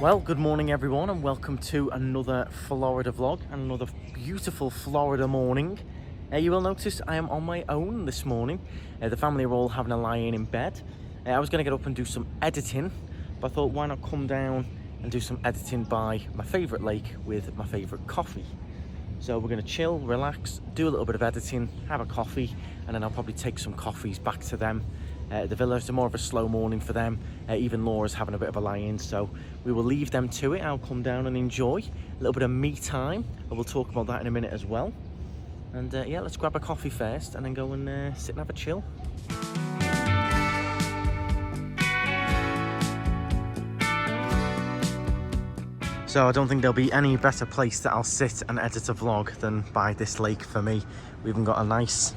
Well, good morning everyone and welcome to another Florida vlog and another beautiful Florida morning. You will notice I am on my own this morning. The family are all having a lie-in in bed. I was going to get up and do some editing, but I thought why not come down and do some editing by my favourite lake with my favourite coffee. So we're going to chill, relax, do a little bit of editing, have a coffee, and then I'll probably take some coffees back to them. The villa is more of a slow morning for them. Even Laura's having a bit of a lie-in, so we will leave them to it. I'll come down and enjoy a little bit of me time, and we'll talk about that in a minute as well. And yeah, let's grab a coffee first and then go and sit and have a chill. So I don't think there'll be any better place that I'll sit and edit a vlog than by this lake for me. We've even got a nice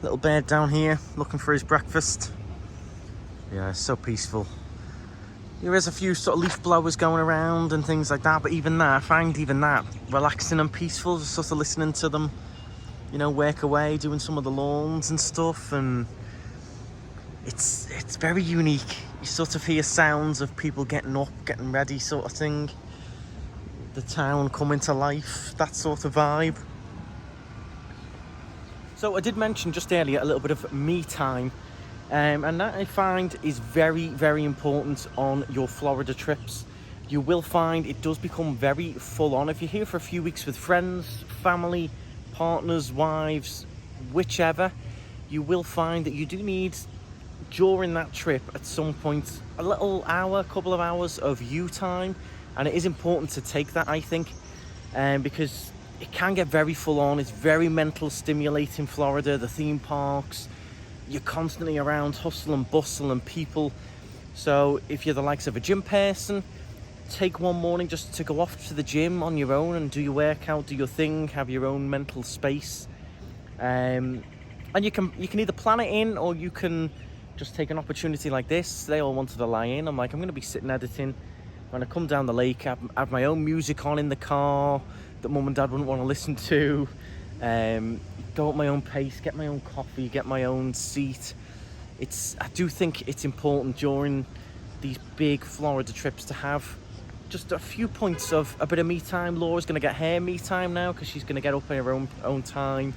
little bird down here looking for his breakfast. Yeah, it's so peaceful. There is a few sort of leaf blowers going around and things like that, but even that, I find even that relaxing and peaceful, just sort of listening to them, you know, work away, doing some of the lawns and stuff, and it's very unique. You sort of hear sounds of people getting up, getting ready sort of thing. The town coming to life, that sort of vibe. So I did mention just earlier a little bit of me time, and that I find is very, very important on your Florida trips. You will find it does become very full on. If you're here for a few weeks with friends, family, partners, wives, whichever, you will find that you do need, during that trip at some point, a little hour, couple of hours of you time, and it is important to take that, I think, because it can get very full on. It's very mental stimulating, Florida, the theme parks. You're constantly around hustle and bustle and people. So if you're the likes of a gym person, take one morning just to go off to the gym on your own and do your workout, do your thing, have your own mental space. And you can either plan it in, or you can just take an opportunity like this. They all wanted to lie in. I'm like, I'm going to be sitting editing. When I come down the lake, have my own music on in the car that mum and dad wouldn't want to listen to. Go at my own pace, get my own coffee, get my own seat. I do think it's important during these big Florida trips to have just a few points of a bit of me time. Laura's going to get her me time now because she's going to get up in her own time.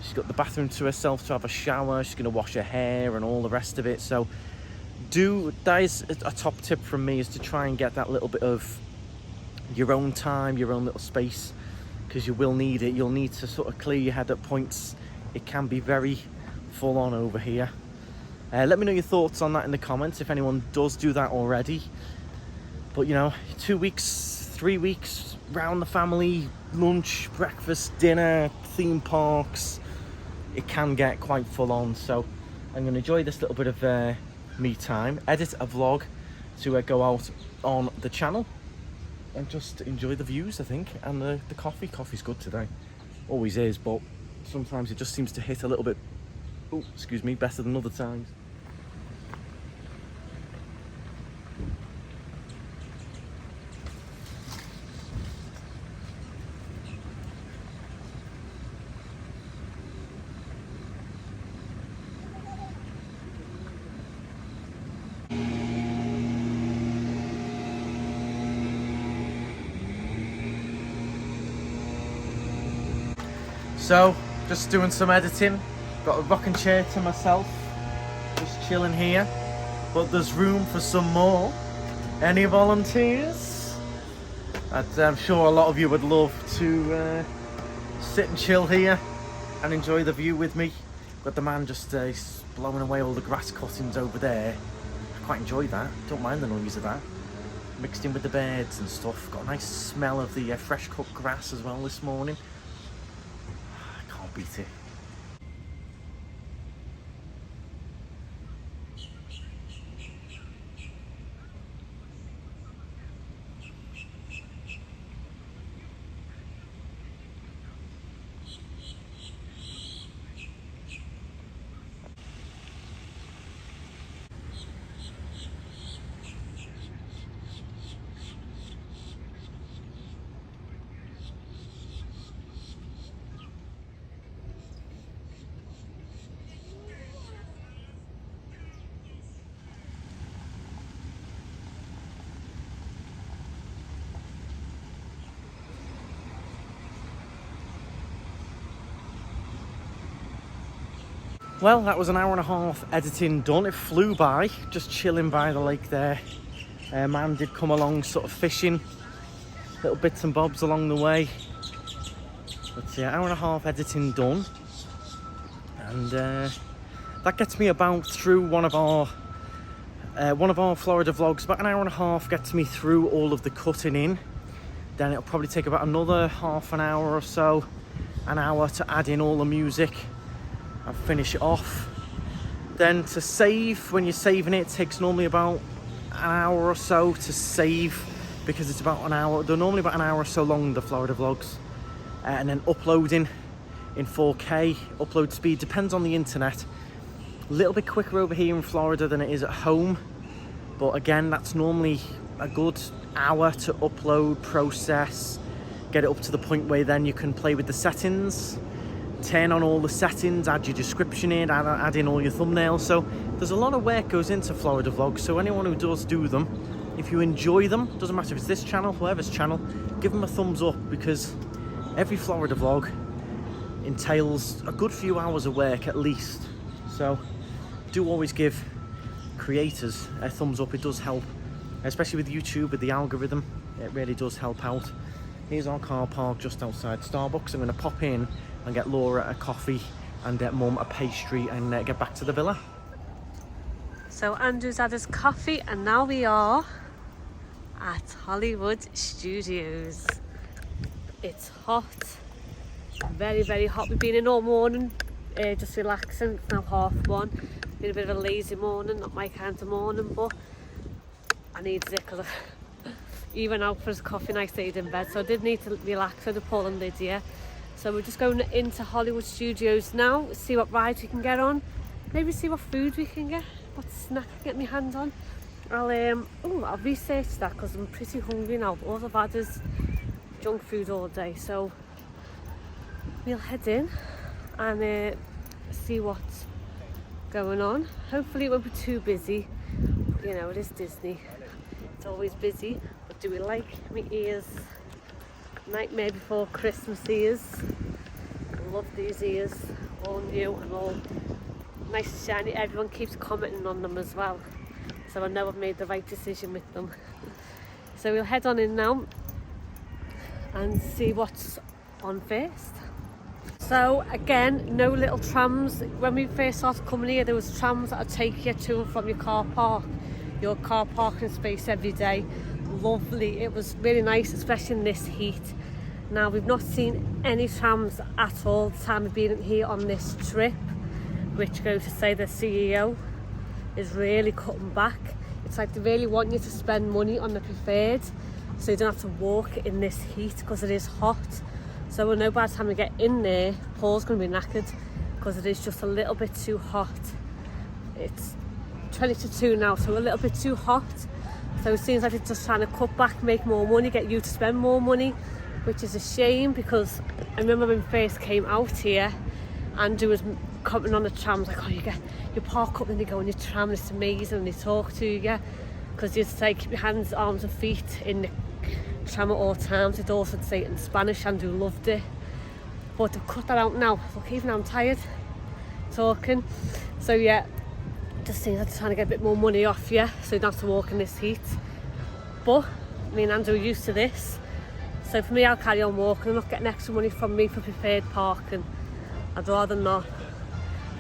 She's got the bathroom to herself to have a shower. She's going to wash her hair and all the rest of it. So that is a top tip from me, is to try and get that little bit of your own time, your own little space, because you will need it. You'll need to sort of clear your head at points. It can be very full on over here. Let me know your thoughts on that in the comments if anyone does do that already. But you know, 2 weeks, 3 weeks, round the family, lunch, breakfast, dinner, theme parks, it can get quite full on. So I'm going to enjoy this little bit of me time, edit a vlog to go out on the channel, and just enjoy the views, I think, and the coffee. Coffee's good today, always is, but sometimes it just seems to hit a little bit, oh, excuse me, better than other times. So, just doing some editing. Got a rocking chair to myself, just chilling here. But there's room for some more. Any volunteers? I'm sure a lot of you would love to sit and chill here and enjoy the view with me. Got the man just blowing away all the grass cuttings over there. I quite enjoy that. Don't mind the noise of that. Mixed in with the birds and stuff. Got a nice smell of the fresh cut grass as well this morning. Beat it. Well, that was an hour and a half editing done. It flew by, just chilling by the lake there. Man did come along sort of fishing, little bits and bobs along the way. But yeah, hour and a half editing done. And that gets me about through one of our Florida vlogs. About an hour and a half gets me through all of the cutting in. Then it'll probably take about another half an hour or so, an hour to add in all the music and finish it off. Then to save, when you're saving it, it takes normally about an hour or so to save, because it's about an hour. They're normally about an hour or so long, the Florida vlogs. And then uploading in 4K, upload speed depends on the internet. A little bit quicker over here in Florida than it is at home, but again, that's normally a good hour to upload, process, get it up to the point where then you can play with the settings, turn on all the settings, add your description in, add in all your thumbnails. So there's a lot of work goes into Florida vlogs. So anyone who does do them, if you enjoy them, doesn't matter if it's this channel, whoever's channel, give them a thumbs up, because every Florida vlog entails a good few hours of work at least. So do always give creators a thumbs up. It does help, especially with YouTube, with the algorithm. It really does help out. Here's our car park just outside Starbucks. I'm going to pop in and get Laura a coffee and get Mum a pastry and get back to the villa. So Andrew's had his coffee and now we are at Hollywood Studios. It's hot, very, very hot. We've been in all morning, just relaxing. It's now 1:30. Been a bit of a lazy morning, not my kind of morning, but I needed it because he went out for his coffee and I stayed in bed, so I did need to relax with Paul and Lydia. So we're just going into Hollywood Studios now, see what rides we can get on, maybe see what food we can get, what snack I can get my hands on. I'll research that because I'm pretty hungry now. All I've had is junk food all day, so we'll head in and see what's going on. Hopefully it won't be too busy. You know, it is Disney, it's always busy. But do we like my ears? Nightmare Before Christmas ears. I love these ears, all new and all nice and shiny. Everyone keeps commenting on them as well, so I know I've made the right decision with them. So we'll head on in now and see what's on first. So again, no little trams. When we first started coming here, there was trams that would take you to and from your car parking space every day. Lovely, it was really nice, especially in this heat. Now we've not seen any trams at all the time we've been here on this trip, which goes to say the CEO is really cutting back. It's like they really want you to spend money on the preferred, so you don't have to walk in this heat because it is hot. So we'll know by the time we get in there, Paul's going to be knackered because it is just a little bit too hot. It's 20 to 2 now, so a little bit too hot. So it seems like it's just trying to cut back, make more money, get you to spend more money, which is a shame, because I remember when we first came out here, Andrew was commenting on the trams, like, oh, you park up and you go on your tram and it's amazing, and they talk to you, because you say keep your hands, arms and feet in the tram at all times. They'd also say it in Spanish. Andrew loved it, but they've cut that out now. Look, even I'm tired talking. So yeah, just seems like they're trying to get a bit more money off you, so you don't have to walk in this heat. But me and Andrew are used to this, so for me, I'll carry on walking. I'm not getting extra money from me for prepared parking. I'd rather not.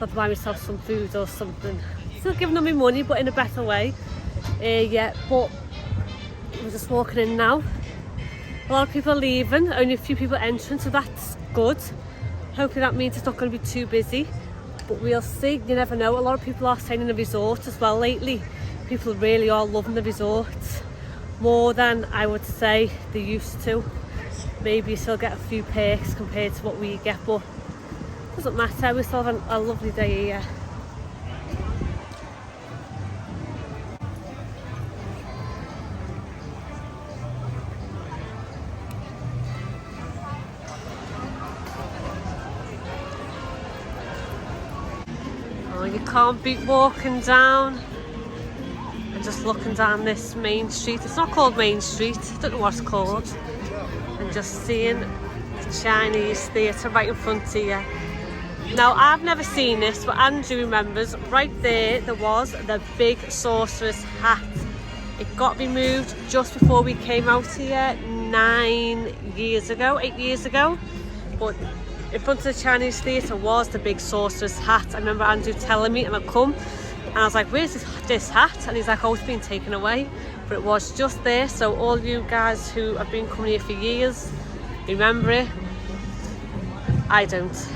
I'd buy myself some food or something. Still giving them my money, but in a better way. Yeah, but we're just walking in now. A lot of people are leaving, only a few people entering, so that's good. Hopefully that means it's not going to be too busy, but we'll see. You never know. A lot of people are staying in the resort as well lately. People really are loving the resort more than I would say they used to. Maybe you still get a few perks compared to what we get, but it doesn't matter. We still have a lovely day here. Oh, you can't beat walking down and just looking down this main street. It's not called Main Street, I don't know what it's called. And just seeing the Chinese theatre right in front of you. Now, I've never seen this, but Andrew remembers. Right there was the big sorceress hat. It got removed just before we came out here 8 years ago. But in front of the Chinese theatre was the big sorceress hat. I remember Andrew telling me, and I come, and I was like, where's this hat? And he's like, oh, it's been taken away. But it was just there, so all you guys who have been coming here for years, remember it. I don't.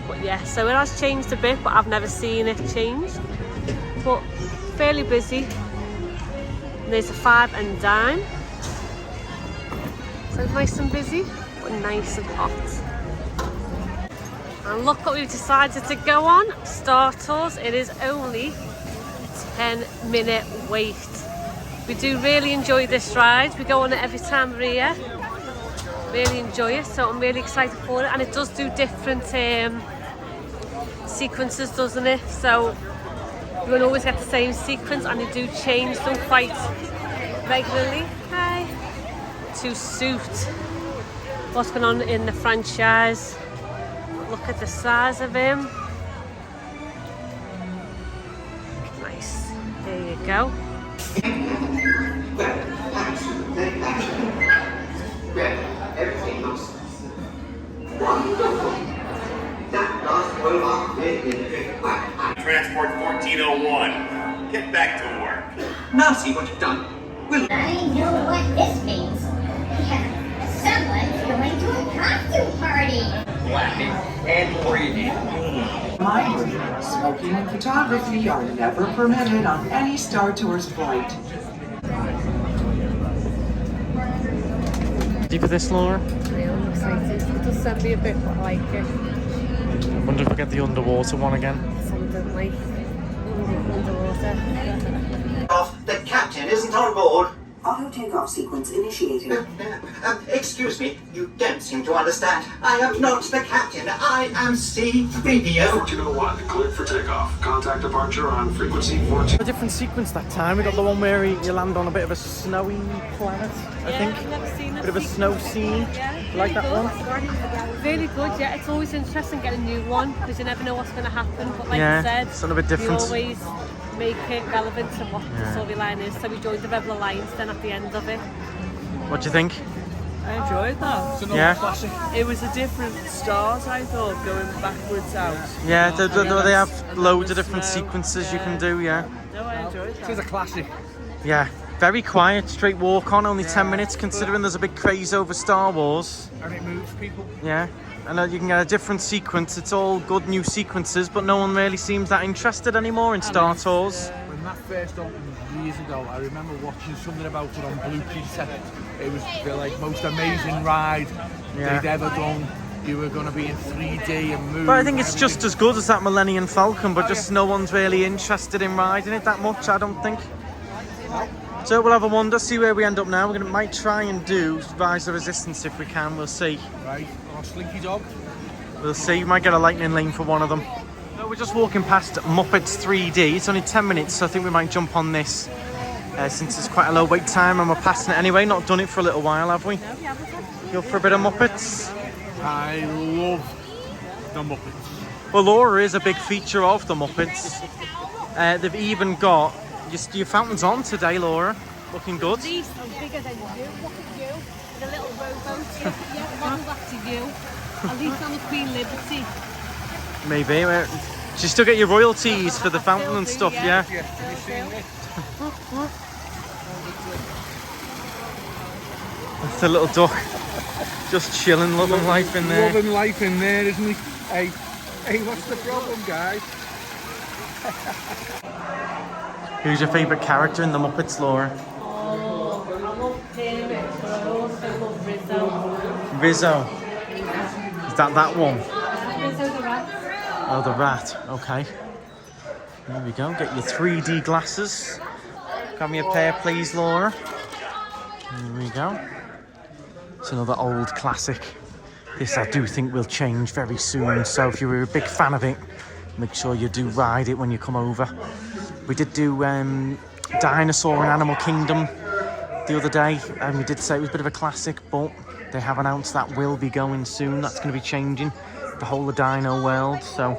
But yeah, so it has changed a bit, but I've never seen it change. But fairly busy. And there's a 5 and dime. So nice and busy, but nice and hot. And look what we've decided to go on. Star Tours. It is only a 10-minute wait. We do really enjoy this ride. We go on it every time we're here. Really enjoy it, so I'm really excited for it. And it does do different sequences, doesn't it? So you won't always get the same sequence, and they do change them quite regularly. Hi. To suit what's going on in the franchise. Look at the size of him. Nice. There you go. Everything looks wonderful. That last one off Transport 1401. Get back to work. Now see what you've done. I know what this means. Someone's going to a costume party. Laughing and breathing. Mind you, smoking and photography are never permitted on any Star Tours flight. Ready for this, Laura? I am excited. It does send me a bit, but I like it. I wonder if we get the underwater one again. Something like underwater. Off, the captain isn't on board. Auto takeoff sequence initiated. Excuse me, you don't seem to understand. I am not the captain. I am C-Video. 1401, cleared for takeoff. Contact departure on frequency 14. A different sequence that time. We got the one where you land on a bit of a snowy planet, I think. I've never seen Bit of a snow scene. Yeah, You like that one? Really good, yeah. It's always interesting getting a new one because you never know what's going to happen. But like Yeah, I said, it's a little bit different. we always make it relevant to what the storyline is. So we joined the Rebel Alliance then at the end of it. What do you think? I enjoyed that. It's an Yeah. old classic. It was a different start, I thought, going backwards out. Yeah, they have loads of different sequences you can do, yeah. No, I enjoyed that. It's a classic. Yeah, very quiet, straight walk on, only 10 minutes considering there's a big craze over Star Wars. And it moves people. Yeah, and you can get a different sequence. It's all good new sequences, but no one really seems that interested anymore in Star Tours. When that first opened years ago, I remember watching something about it on Blue Peter. It was the most amazing ride they'd ever done. You were going to be in 3D and move. But I think it's just as good as that Millennium Falcon, but just no one's really interested in riding it that much, I don't think. So we'll have a wander, see where we end up now. Might try and do Rise of the Resistance if we can, we'll see. Right, or Slinky Dog. We'll see, we might get a lightning lane for one of them. So we're just walking past Muppets 3D. It's only 10 minutes, so I think we might jump on this since it's quite a low wait time and we're passing it anyway. Not done it for a little while, have we? Go for a bit of Muppets. I love the Muppets. Well, Laura is a big feature of the Muppets. They've even got your fountains on today, Laura. Looking good. At least I'm bigger than you. Look at you. With a little rowboat. Yeah, model back to you. At least I'm a Queen Liberty. Maybe. Do you still get your royalties for the fountain and stuff, yeah? That's a little duck. Just chilling, loving life in there. Loving life in there, isn't he? Hey, what's the problem, guys? Who's your favourite character in the Muppets, Laura? Oh, I love Pyramids, but I also love Rizzo. Rizzo. Is that one? Rizzo the rat. Oh, the rat. Okay. There we go. Get your 3D glasses. Grab me a pair, please, Laura. There we go. It's another old classic. This I do think will change very soon. So if you were a big fan of it, make sure you do ride it when you come over. We did do Dinosaur and Animal Kingdom the other day, and we did say it was a bit of a classic, but they have announced that will be going soon. That's going to be changing. the whole of Dino World. So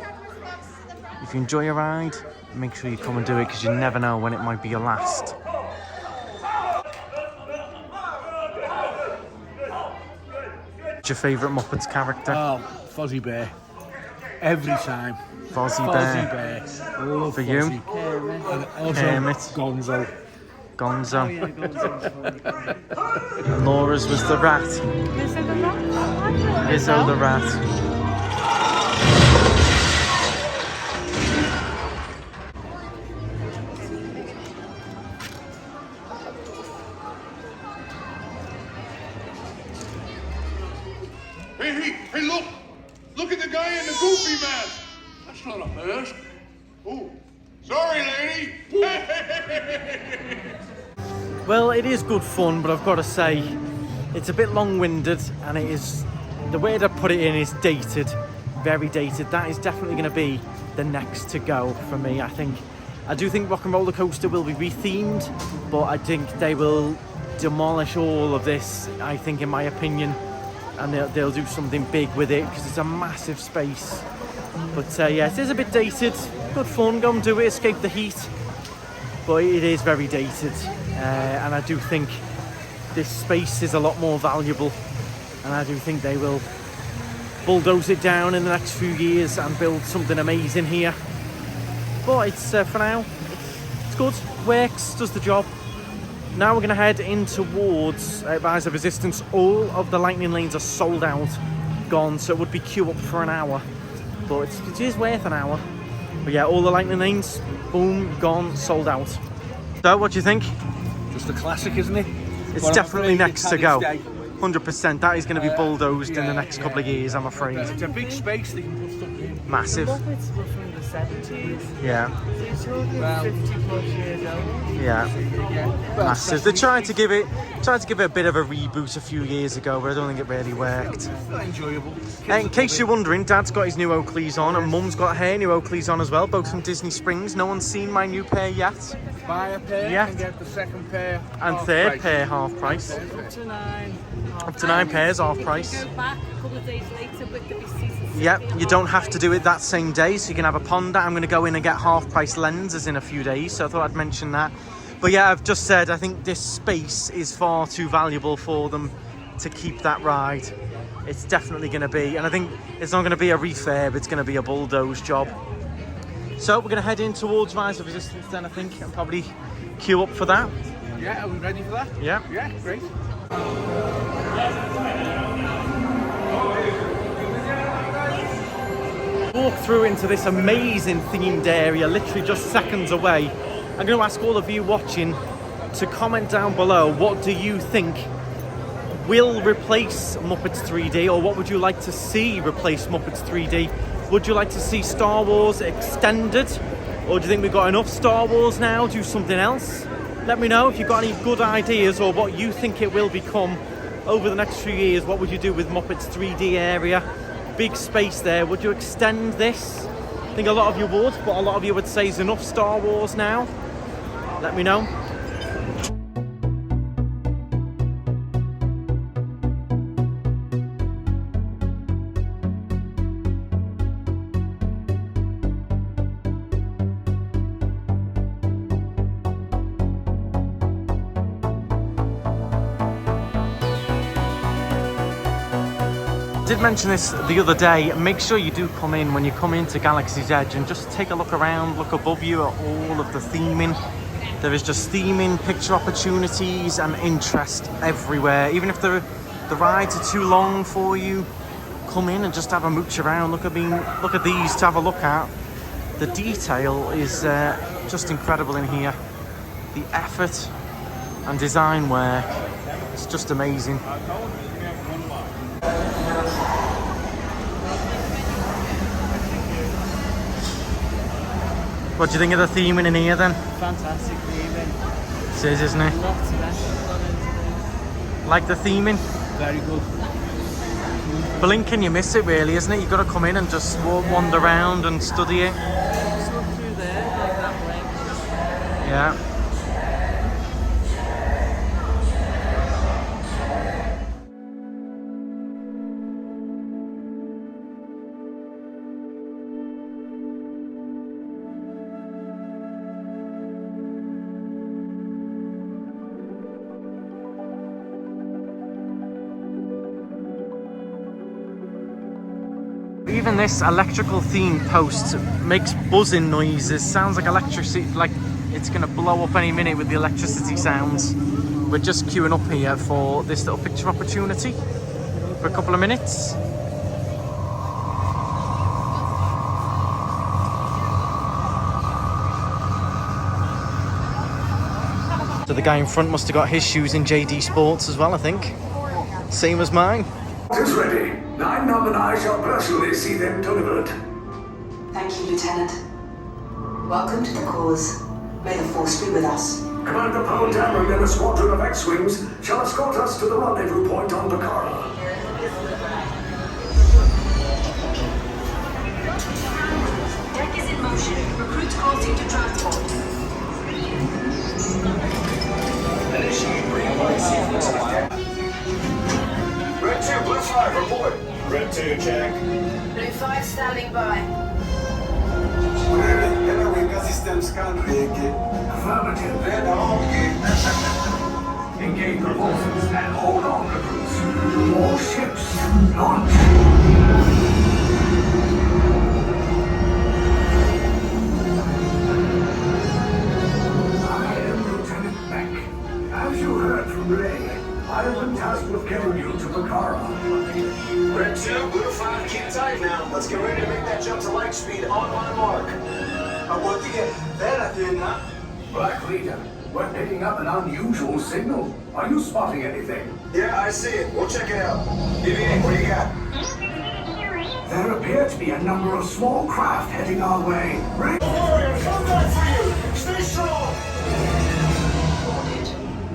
if you enjoy a ride, make sure you come and do it, because you never know when it might be your last. What's your favourite Muppets character? Oh, Fozzie Bear. Every time. Fozzie Bear. I love For Fozzie. you? And also Kermit. Gonzo. Gonzo. Oh, yeah, Gonzo's fun. And Laura's was the rat. Is it the rat? Izzo the rat. Hey, look! Look at the guy in the goofy mask! That's not a mask. Oh, sorry, lady. Well, it is good fun, but I've got to say, it's a bit long-winded, and it is, the way to put it in is dated, very dated. That is definitely going to be the next to go for me, I think. I do think Rock and Roller Coaster will be rethemed, but I think they will demolish all of this, I think, in my opinion, and they'll do something big with it, because it's a massive space. But yeah, it is a bit dated. Good fun, go and do it, escape the heat, but it is very dated. And I do think this space is a lot more valuable, and I do think they will bulldoze it down in the next few years and build something amazing here. But it's for now, it's good, works, does the job. Now we're going to head in towards Rise of Resistance. All of the lightning lanes are sold out, gone, so it would be queue up for an hour, but it is worth an hour. But yeah, all the lightning lanes, boom, gone, sold out. So what do you think? Just a classic, isn't it? It's definitely next to go. 100%. That is going to be bulldozed in the next couple of years, I'm afraid. It's a big space they can put stuff in. Massive. The Muppets were from the 70s. Yeah. So you're talking 50 plus years old. Yeah. Massive. They tried to give it a bit of a reboot a few years ago, but I don't think it really worked. Not enjoyable. In case you're wondering, Dad's got his new Oakleys on, and Mum's got her new Oakleys on as well, both from Disney Springs. No one's seen my new pair yet. Buy a pair Yeah. and get the second pair. And half third price. pair half price. Up to 9. Up to 9 pairs half price. Go back a couple of days later with the receipts. Yep, you don't have to do it that same day, so you can have a ponder. I'm going to go in and get half price lenses in a few days, so I thought I'd mention that. But yeah, I've just said I think this space is far too valuable for them to keep that ride. It's definitely going to be, and I think it's not going to be a refurb, it's going to be a bulldoze job. So we're going to head in towards Rise of Resistance then, I think, and probably queue up for that. Yeah, are we ready for that? Yeah. Yeah, great. Walk through into this amazing themed area, literally just seconds away. I'm going to ask all of you watching to comment down below, what do you think will replace Muppets 3D, or what would you like to see replace Muppets 3D? Would you like to see Star Wars extended, or do you think we've got enough Star Wars now? Do something else? Let me know if you've got any good ideas, or what you think it will become over the next few years. What would you do with Muppets 3D area? Big space there. Would you extend this? I think a lot of you would, but a lot of you would say it's enough Star Wars now. Let me know. I did mention this the other day. Make sure you do come in when you come into Galaxy's Edge and just take a look around, look above you at all of the theming. There is just theming, picture opportunities and interest everywhere. Even if the rides are too long for you, come in and just have a mooch around. Look at these to have a look at. The detail is just incredible in here. The effort and design work, it's just amazing. What do you think of the theming in here then? Fantastic theming. It is, isn't it? Lots of effort gone into this. Like the theming? Very good. Blink and you miss it really, isn't it? You've got to come in and just wander around and study it. Just look through there, like that blink. Yeah. Even this electrical themed post makes buzzing noises. Sounds like electricity, like it's gonna blow up any minute with the electricity sounds. We're just queuing up here for this little picture opportunity for a couple of minutes. So the guy in front must have got his shoes in JD Sports as well, I think. Same as mine. Is ready. 9 Nom and I shall personally see them delivered. Thank you, Lieutenant. Welcome to the cause. May the Force be with us. Commander Poe Dameron and a squadron of X-Wings shall escort us to the rendezvous point on Bakara. Deck is in motion. Recruits crossing to transport. Initiate pre-flight sequence on deck. Red 2, Blue 5, report. Red 2, check. Blue 5 standing by. System scan ready. Affirmative. Engage the forces and hold on, recruits. More ships launch. I am Lieutenant Beck. As you heard from Ray, I have been tasked with getting you to Bakara. Red 2, Blue 5, keep tight now. Let's get ready to make that jump to light speed on my mark. Black Leader, we're picking up an unusual signal. Are you spotting anything? Yeah, I see it. We'll check it out. BB-8, what do you got? There appear to be a number of small craft heading our way. Warrior, come back for you! Stay strong!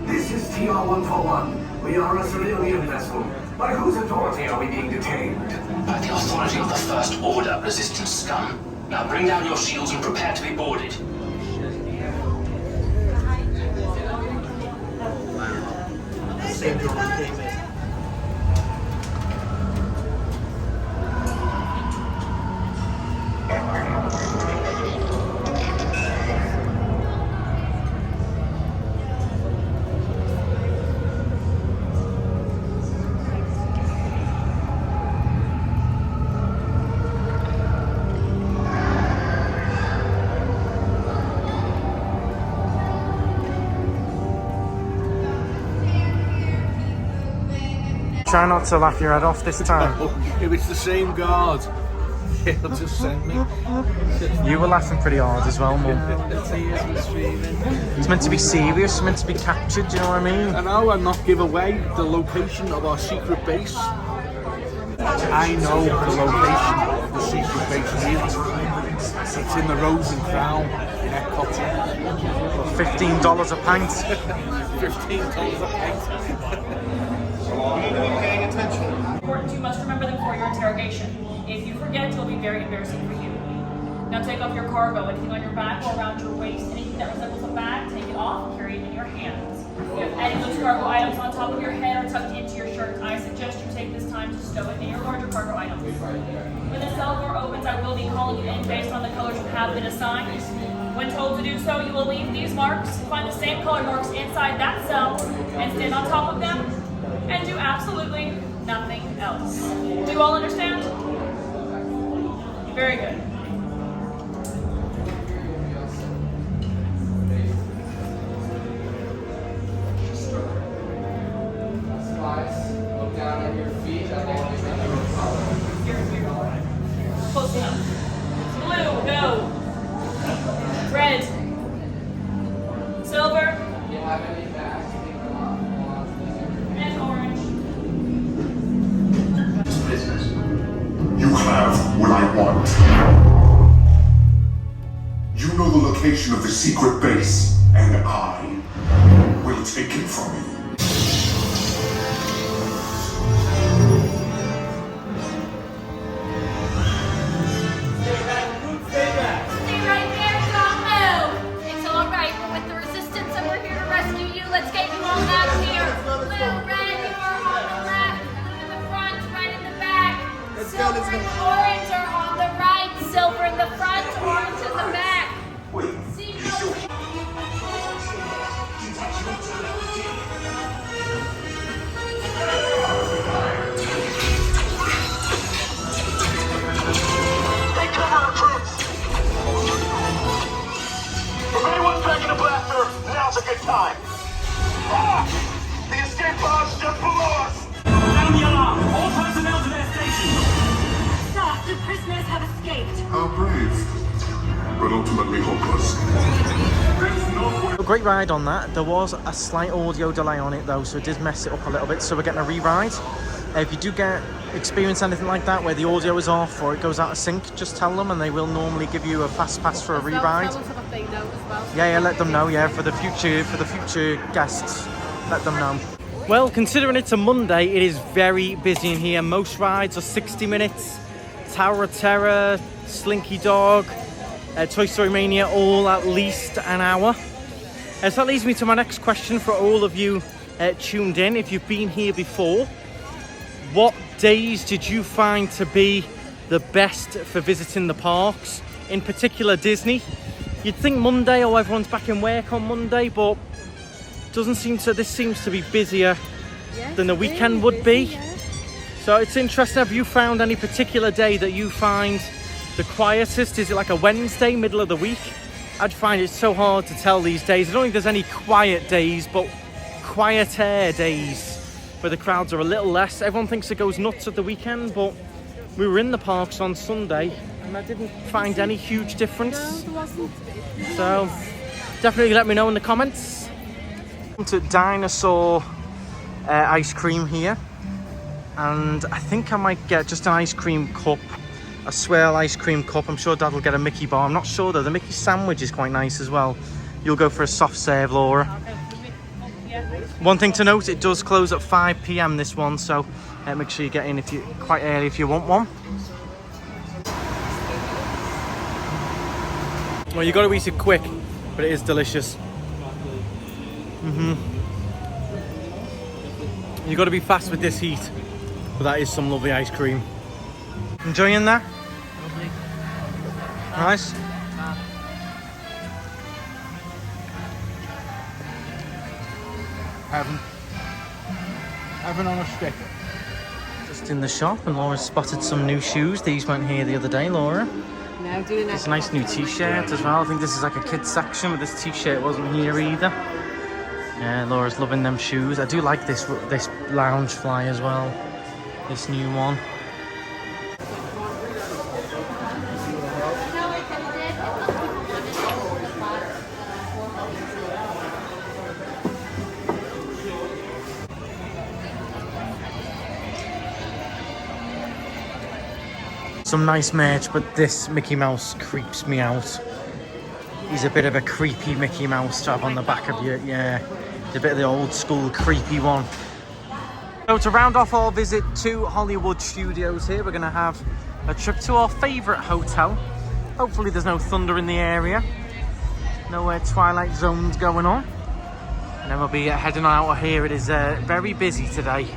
This is TR-141. We are a civilian vessel. By whose authority are we being detained? By the authority of the First Order resistance scum. Now bring down your shields and prepare to be boarded. Try not to laugh your head off this time. If it's the same guard, he'll just send me. You were laughing pretty hard as well, Mum. It's meant to be serious, it's meant to be captured, do you know what I mean? I know, and not give away the location of our secret base. I know the location of the secret base really. It's in the Rose and Crown in Epcot. $15 a pint. $15 a pint. Paying attention. Important, you must remember them for your interrogation. If you forget, it'll be very embarrassing for you. Now take off your cargo, anything on your back or around your waist, anything that resembles a bag, take it off, carry it in your hands. If you have any of those cargo items on top of your head or tucked into your shirt, I suggest you take this time to stow it in your larger cargo items. When the cell door opens, I will be calling you in based on the colors you have been assigned. When told to do so, you will leave these marks, find the same color marks inside that cell, and stand on top of them, and do absolutely nothing else. Do you all understand? Very good. Look down at your feet. Close enough. Blue, go. Red. Silver. Do you have any bags? And orange. Business. You have what I want. You know the location of the secret base, and I will take it from you. Stay right there, don't move. It's all right. We're with the resistance and we're here to rescue you. Let's get you all out of here. Blue, red, you are on the left. Blue in the front, red in the back. Silver and orange are on the right. Silver in the front, orange in the back. See, time. The escape pod's just below us. Sound the alarm! All personnel to their stations! Sir, the prisoners have escaped. How brave, but ultimately hopeless. There's no way. A great ride on that. There was a slight audio delay on it though, so it did mess it up a little bit, so we're getting a re-ride. If you do experience anything like that where the audio is off or it goes out of sync, just tell them and they will normally give you a fast pass for a re-ride. Yeah, let them know, yeah, for the future guests, let them know. Well, considering it's a Monday, it is very busy in here. Most rides are 60 minutes. Tower of Terror, Slinky Dog, Toy Story Mania, all at least an hour. So that leads me to my next question for all of you tuned in. If you've been here before, what days did you find to be the best for visiting the parks? In particular, Disney. You'd think Monday, or everyone's back in work on Monday, but this seems to be busier than the weekend would be. So it's interesting, have you found any particular day that you find the quietest? Is it like a Wednesday, middle of the week? I'd find it so hard to tell these days. I don't think there's any quiet days, but quieter days where the crowds are a little less. Everyone thinks it goes nuts at the weekend, but we were in the parks on Sunday and I didn't find any huge difference. No, there wasn't. So definitely let me know in the comments. To dinosaur ice cream here, and I think I might get just an ice cream cup, a swirl ice cream cup. I'm sure Dad will get a Mickey bar. I'm not sure though. The Mickey sandwich is quite nice as well. You'll go for a soft serve, Laura. One thing to note, it does close at 5 p.m. this one, so make sure you get in quite early if you want one. Well, you got to eat it quick, but it is delicious. You got to be fast with this heat, but that is some lovely ice cream. Enjoying that? Lovely. Nice. Heaven on a stick. Just in the shop, and Laura spotted some new shoes. These went here the other day, Laura. Now doing It's a nice new t-shirt as well. I think this is like a kids section, but this t-shirt wasn't here either. Yeah, Laura's loving them shoes. I do like this lounge fly as well. This new one. Some nice merch, but this Mickey Mouse creeps me out. He's a bit of a creepy Mickey Mouse to have on the back of you. Yeah, it's a bit of the old school creepy one. So to round off our visit to Hollywood Studios here, we're going to have a trip to our favourite hotel. Hopefully there's no thunder in the area. No Twilight Zones going on. And then we'll be heading out of here. It is very busy today.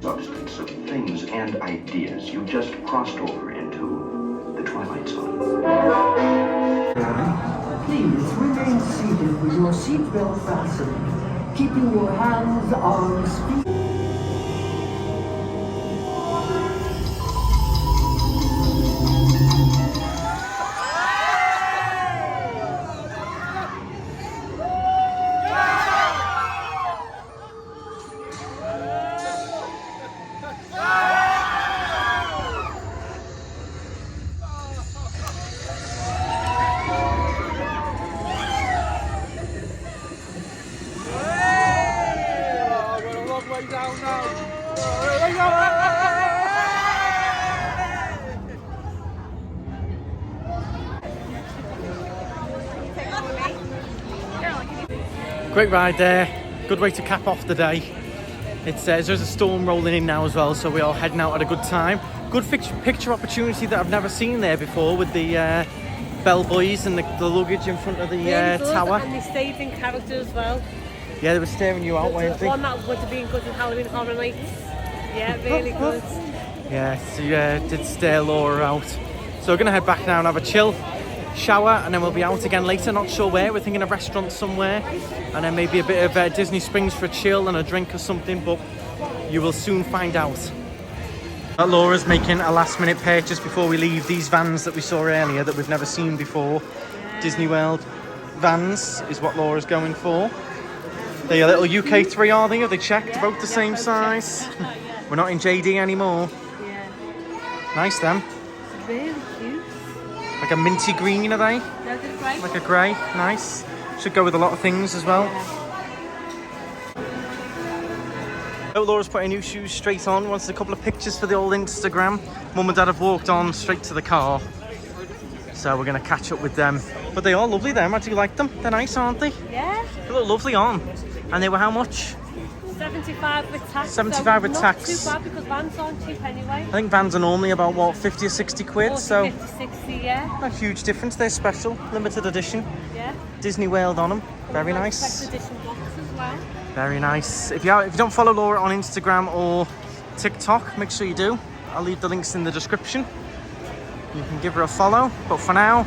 Substance of things and ideas. You just crossed over into the Twilight Zone. Please remain seated with your seatbelt fastened, keeping your hands, arms, feet. Great ride there. Good way to cap off the day. There's a storm rolling in now as well, so we're all heading out at a good time. Good picture opportunity that I've never seen there before with the bellboys and the luggage in front of the Really good, tower. and they stayed in character as well. Yeah, they were staring you out, weren't they? One that would have been good in Halloween Horror Nights. Yeah, really good. Yeah, so did stare Laura out. So we're going to head back now and have a chill, shower, and then we'll be out again later. Not sure where. We're thinking of a restaurant somewhere, and then maybe a bit of Disney Springs for a chill and a drink or something, but you will soon find out. Laura's making a last minute purchase before we leave. These vans that we saw earlier that we've never seen before. Yeah. Disney World vans is what Laura's going for. They're a little UK3, are they? Are they checked? Yeah, both the same size. Yeah. We're not in JD anymore. Yeah. Nice them. It's really cute. Like a minty green, are they? No, they're grey. Like a grey. Nice. Should go with a lot of things as well. Yeah. Oh, Laura's putting new shoes straight on. Wants a couple of pictures for the old Instagram. Mum and Dad have walked on straight to the car. So we're going to catch up with them. But they are lovely, them. I do like them. They're nice, aren't they? Yeah. They look lovely on. And they were how much? 75 with tax. 75 with tax. Not too bad because vans aren't cheap anyway. I think vans are normally about, what, 50 or 60 quid? 40, so 50, 60, yeah. A huge difference. They're special. Limited edition. Yeah. Disney World on them. Very nice. Special edition box as well. Very nice. If you don't follow Laura on Instagram or TikTok, make sure you do. I'll leave the links in the description. You can give her a follow. But for now,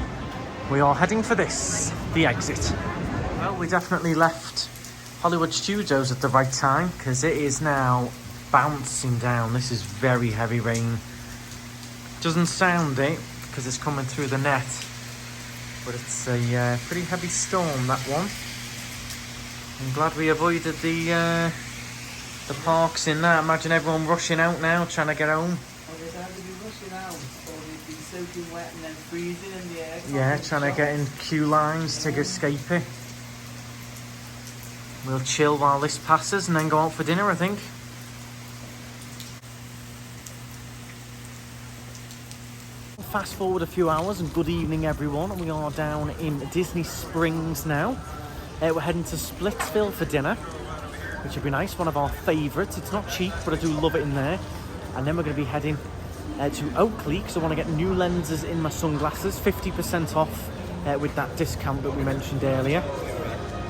we are heading for this, the exit. Well, we definitely left Hollywood Studios at the right time because it is now bouncing down. This is very heavy rain. Doesn't sound it because it's coming through the net, but it's a pretty heavy storm, that one. I'm glad we avoided the parks in that. Imagine everyone rushing out now, trying to get home. Well, they'd either be rushing out or they'd be soaking wet and then freezing in the air. Yeah, trying to get in queue lines to escape it. We'll chill while this passes and then go out for dinner, I think. Fast forward a few hours and good evening everyone. We are down in Disney Springs now. We're heading to Splitsville for dinner, which would be nice, one of our favourites. It's not cheap, but I do love it in there. And then we're going to be heading to Oakley because I want to get new lenses in my sunglasses, 50% off with that discount that we mentioned earlier.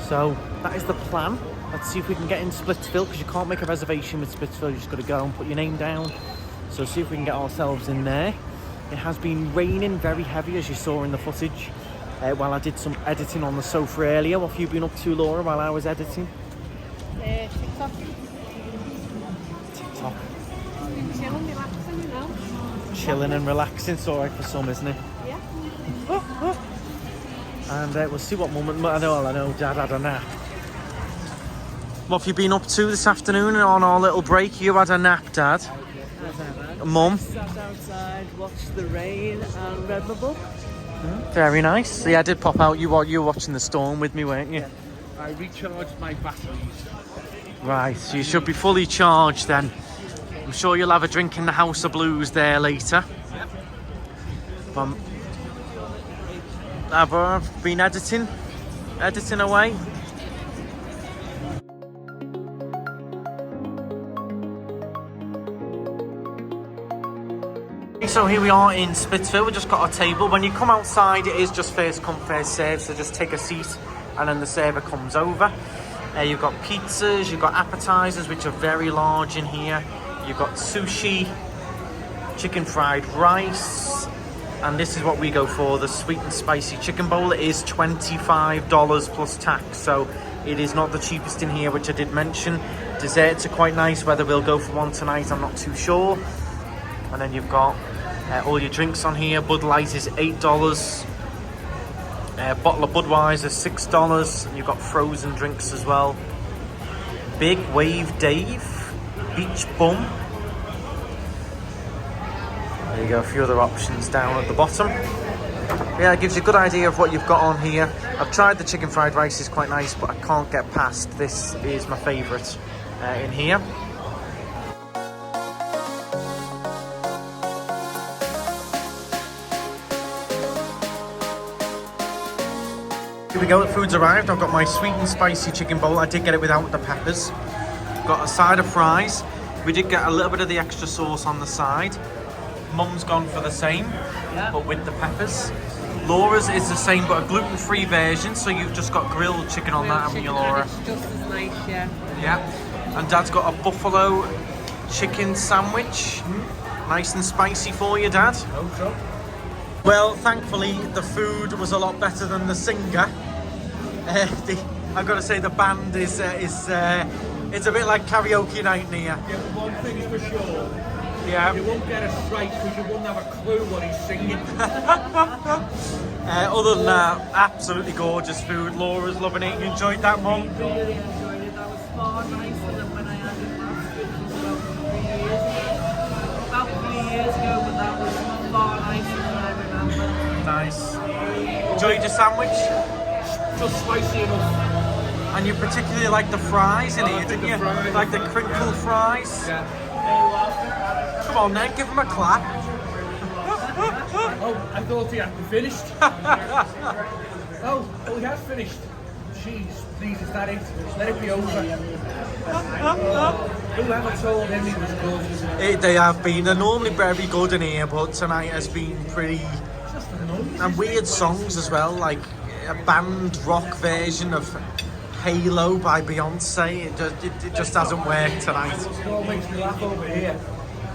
So that is the plan. Let's see if we can get in Splitsville because you can't make a reservation with Splitsville. You just got to go and put your name down. So see if we can get ourselves in there. It has been raining very heavy, as you saw in the footage. While I did some editing on the sofa earlier. What have you been up to, Laura, while I was editing? TikTok. TikTok. Chilling, relaxing, you know. Chilling and relaxing. It's alright for some, isn't it? Yeah. And we'll see what moment. I know Dad had a nap. What have you been up to this afternoon on our little break? You had a nap, Dad. Mum? Sat outside, watched the rain and read my book. Very nice. Yeah, I did pop out. You were watching the storm with me, weren't you? Yeah. I recharged my batteries. Right, so you should be fully charged then. I'm sure you'll have a drink in the House of Blues there later. Yep. I've been editing away. So here we are in Splitsville. We just got our table. When you come outside, it is just first come, first serve. So just take a seat and then the server comes over. You've got pizzas, you've got appetizers, which are very large in here. You've got sushi, chicken fried rice, and this is what we go for, the sweet and spicy chicken bowl. It is $25 plus tax, so it is not the cheapest in here, which I did mention. Desserts are quite nice. Whether we'll go for one tonight, I'm not too sure. And then you've got all your drinks on here. Bud Light is $8. Bottle of Budweiser $6. You've got frozen drinks as well. Big Wave Dave, Beach Bum. There you go, a few other options down at the bottom. Yeah, it gives you a good idea of what you've got on here. I've tried the chicken fried rice, is quite nice, but I can't get past this. Is my favourite in here. Here we go, the food's arrived. I've got my sweet and spicy chicken bowl. I did get it without the peppers. Got a side of fries. We did get a little bit of the extra sauce on the side. Mum's gone for the same, but with the peppers. Laura's is the same, but a gluten-free version, so you've just got grilled chicken on that, haven't you, Laura? It's just as nice, yeah. Yeah. And Dad's got a buffalo chicken sandwich. Nice and spicy for you, Dad. Well, thankfully, the food was a lot better than the singer. I've got to say, the band is it's a bit like karaoke night near. Yeah, but one thing is for sure. Yeah. You won't get a strike because you won't have a clue what he's singing. Other than that, absolutely gorgeous food. Laura's loving it. You enjoyed that, Mum? Really enjoyed it. That was far nicer than when I had it last, which was about 3 years ago, but that was far nicer than I remember. Nice. Enjoyed your sandwich? Just spicy enough. And you particularly like the fries in here, didn't you? Fries. Like the crinkle fries? Yeah. Come on then, give him a clap. Oh, I thought he hadn't finished. Oh, he has finished. Jeez, please, is that it? Let it be over. Whoever told him he was good? They have been. They're normally very good in here, but tonight has been pretty... And weird songs as well, like a band rock version of Halo by Beyonce. It just hasn't worked tonight. What makes me laugh over here,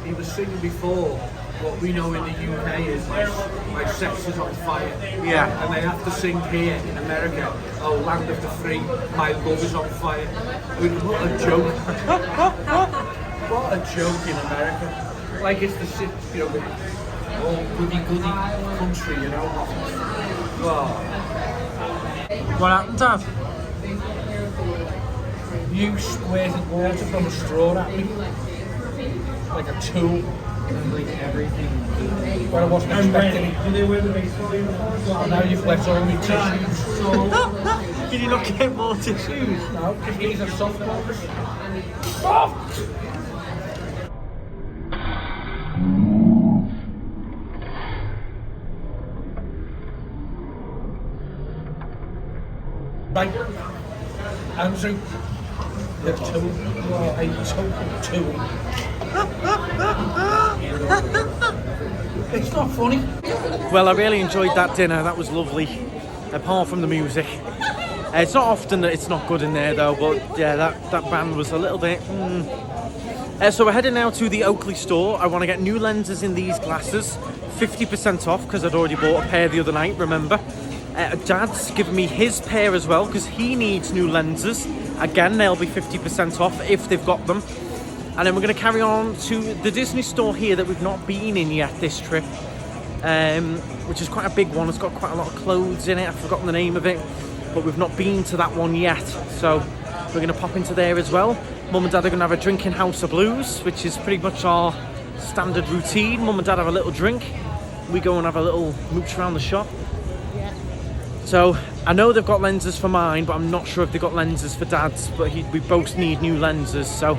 he was singing before what we know in the UK is like sex is on fire. Yeah. And they have to sing here in America, oh, land of the free, my love is on fire. I mean, what a joke. What a joke in America. Like it's the, you know, oh, goody country, you know. Oh. What happened, Dad? You squirted water from a straw at me. Like a tool. But I wasn't expecting it. And now you've left all my tissues. Did you not get more tissues? No, because these are soft ones. Soft! Right, Andrew, the tool, a tool. It's not funny. Well, I really enjoyed that dinner. That was lovely, apart from the music. It's not often that it's not good in there though, but yeah, that band was a little bit... So we're heading now to the Oakley store. I want to get new lenses in these glasses, 50% off, because I'd already bought a pair the other night, remember? Dad's given me his pair as well, because he needs new lenses. Again, they'll be 50% off if they've got them. And then we're going to carry on to the Disney store here that we've not been in yet this trip, which is quite a big one. It's got quite a lot of clothes in it. I've forgotten the name of it, but we've not been to that one yet. So we're going to pop into there as well. Mum and Dad are going to have a drink in House of Blues, which is pretty much our standard routine. Mum and Dad have a little drink. We go and have a little mooch around the shop. Yeah. So I know they've got lenses for mine, but I'm not sure if they've got lenses for Dad's. But we both need new lenses, so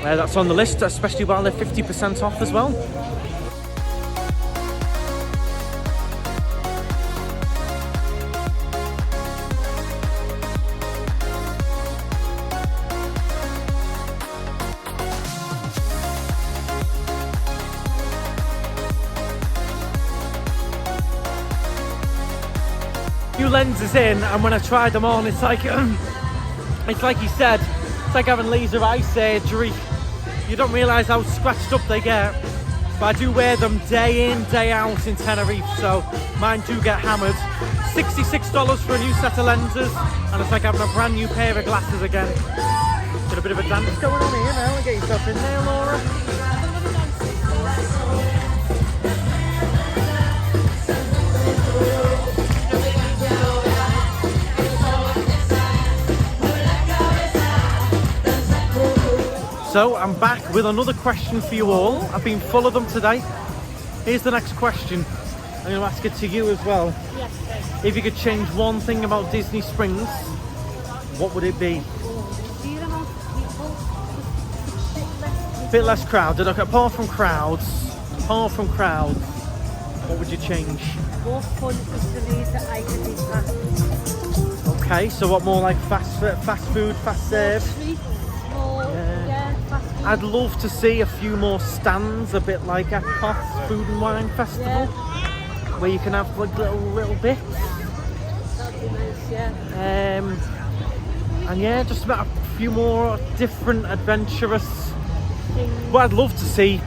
that's on the list, especially while they're 50% off as well. New lenses in, and when I tried them on, it's like he said, it's like having laser eye surgery. You don't realise how scratched up they get. But I do wear them day in, day out in Tenerife, so mine do get hammered. $66 for a new set of lenses, and it's like having a brand new pair of glasses again. Got a bit of a dance going on here now. Get yourself in there, Laura. So I'm back with another question for you all. I've been full of them today. Here's the next question. I'm going to ask it to you as well. Yes. If you could change one thing about Disney Springs, what would it be? A bit less crowded. Okay, apart from crowds, what would you change? More fun facilities that I could eat at. Okay, so what more like fast food, fast serve? Treats, more, yeah, fast food. I'd love to see a few more stands, a bit like Epcot's Food and Wine Festival, where you can have like little bits. That'd be nice, yeah. And yeah, just about a few more different adventurous things. What I'd love to see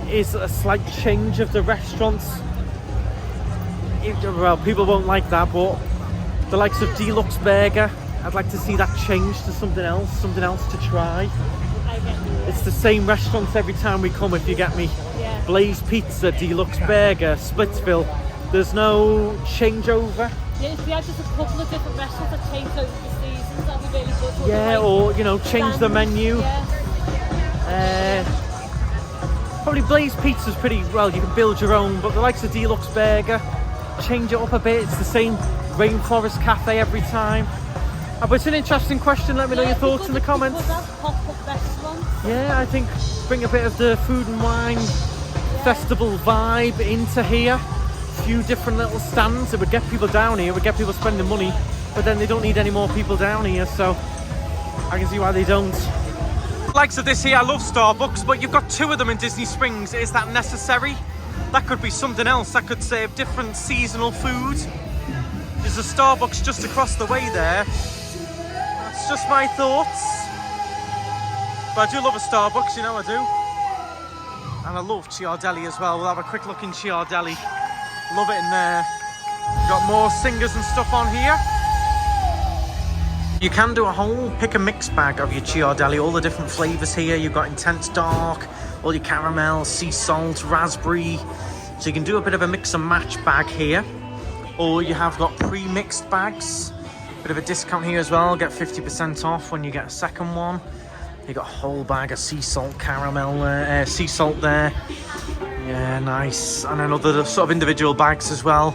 is a slight change of the restaurants. Well, people won't like that, but the likes of Deluxe Burger, I'd like to see that change to something else to try. I get you. It's the same restaurants every time we come, if you get me. Yeah. Blaze Pizza, Deluxe Burger, Splitsville. There's no changeover. Yeah, if we had just a couple of different restaurants that change over the seasons, that'd be really good. Yeah, or, you know, change the menu. Yeah. Probably Blaze Pizza's pretty, well, you can build your own, but the likes of Deluxe Burger, change it up a bit. It's the same Rainforest Cafe every time. But it's an interesting question. Let me know your thoughts in the comments. Yeah, I think bring a bit of the food and wine festival vibe into here. A few different little stands. It would get people down here, it would get people spending money, but then they don't need any more people down here, so I can see why they don't. Likes of this here, I love Starbucks, but you've got 2 of them in Disney Springs. Is that necessary? That could be something else. That could serve different seasonal food. There's a Starbucks just across the way there. That's just my thoughts. But I do love a Starbucks, you know I do. And I love Ciardelli as well. We'll have a quick look in Ciardelli. Love it in there. Got more singers and stuff on here. You can do a whole pick and mix bag of your Ciardelli, all the different flavours here. You've got intense dark, all your caramel, sea salt, raspberry. So you can do a bit of a mix and match bag here. Or you have got pre-mixed bags. Bit of a discount here as well. Get 50% off when you get a second one. You got a whole bag of sea salt caramel, sea salt there. Yeah, nice. And then other sort of individual bags as well.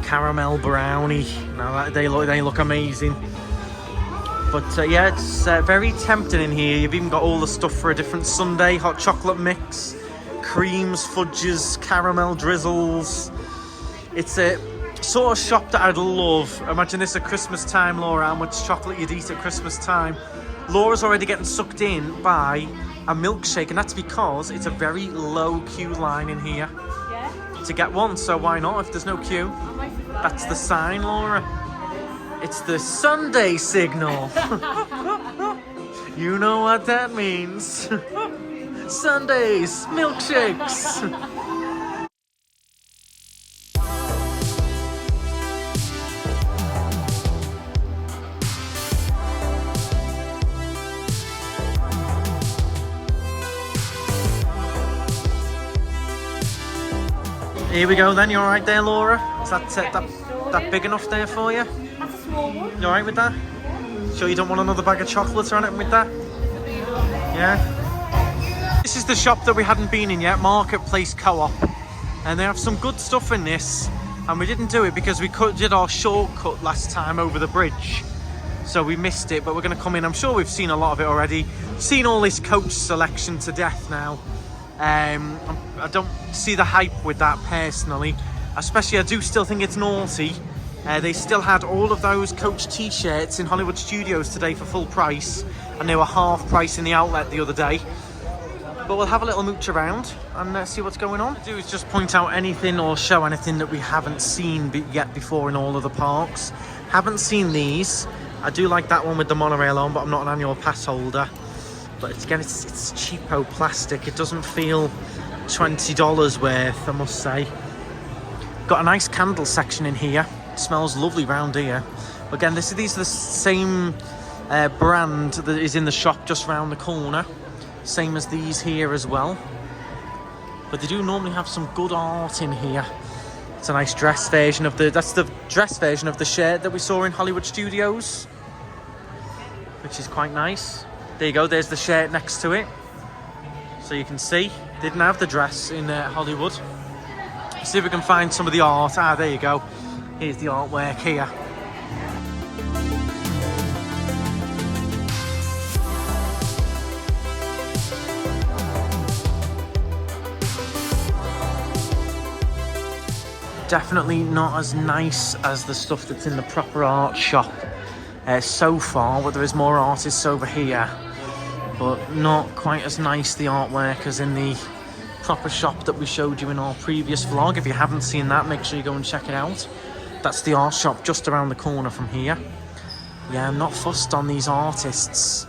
Caramel brownie. Now they look amazing. But yeah, it's very tempting in here. You've even got all the stuff for a different sundae. Hot chocolate mix, creams, fudges, caramel drizzles. It's a sort of shop that I'd love. Imagine this at Christmas time, Laura, how much chocolate you'd eat at Christmas time. Laura's already getting sucked in by a milkshake, and that's because it's a very low queue line in here to get one. So why not if there's no queue? That's the sign, Laura. It's the Sunday signal. You know what that means. Sundays, milkshakes. Here we go then, you alright there, Laura? Is that big enough there for you? That's a small one. You alright with that? Sure you don't want another bag of chocolates or anything with that? Yeah? This is the shop that we hadn't been in yet, Marketplace Co-op. And they have some good stuff in this. And we didn't do it because we did our shortcut last time over the bridge. So we missed it, but we're going to come in. I'm sure we've seen a lot of it already. Seen all this coach selection to death now. I don't see the hype with that personally. Especially, I do still think it's naughty. They still had all of those Coach t-shirts in Hollywood Studios today for full price, and they were half price in the outlet the other day. But we'll have a little mooch around and see what's going on. What I do is just point out anything or show anything that we haven't seen yet before in all of the parks. Haven't seen these. I do like that one with the monorail on, but I'm not an annual pass holder. But again, it's cheapo plastic. It doesn't feel $20 worth, I must say. Got a nice candle section in here. It smells lovely round here. Again, these are the same brand that is in the shop just round the corner. Same as these here as well. But they do normally have some good art in here. It's a nice dress version of that's the dress version of the shirt that we saw in Hollywood Studios, which is quite nice. There you go, there's the shirt next to it. So you can see, didn't have the dress in Hollywood. See if we can find some of the art. Ah, there you go. Here's the artwork here. Definitely not as nice as the stuff that's in the proper art shop so far, but there is more artists over here. But not quite as nice, the artwork, as in the copper shop that we showed you in our previous vlog. If you haven't seen that, make sure you go and check it out. That's the art shop just around the corner from here. Yeah, I'm not fussed on these artists.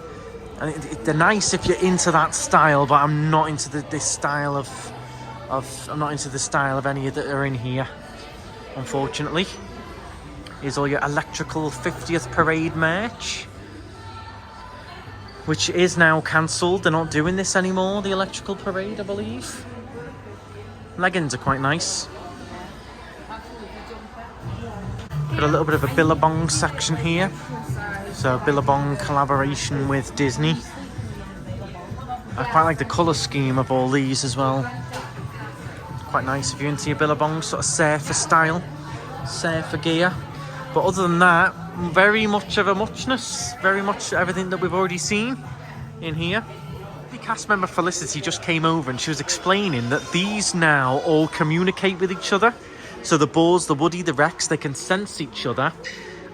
And they're nice if you're into that style, but I'm not into this style of I'm not into the style of any that are in here, unfortunately. Here's all your electrical 50th parade merch, which is now cancelled. They're not doing this anymore, the electrical parade, I believe. Leggings are quite nice. Got a little bit of a Billabong section here. So Billabong collaboration with Disney. I quite like the colour scheme of all these as well. Quite nice if you're into your Billabong sort of surfer style, surfer gear. But other than that, very much of a muchness. Very much everything that we've already seen in here. The cast member Felicity just came over and she was explaining that these now all communicate with each other. So the Buzz, the Woody, the Rex, they can sense each other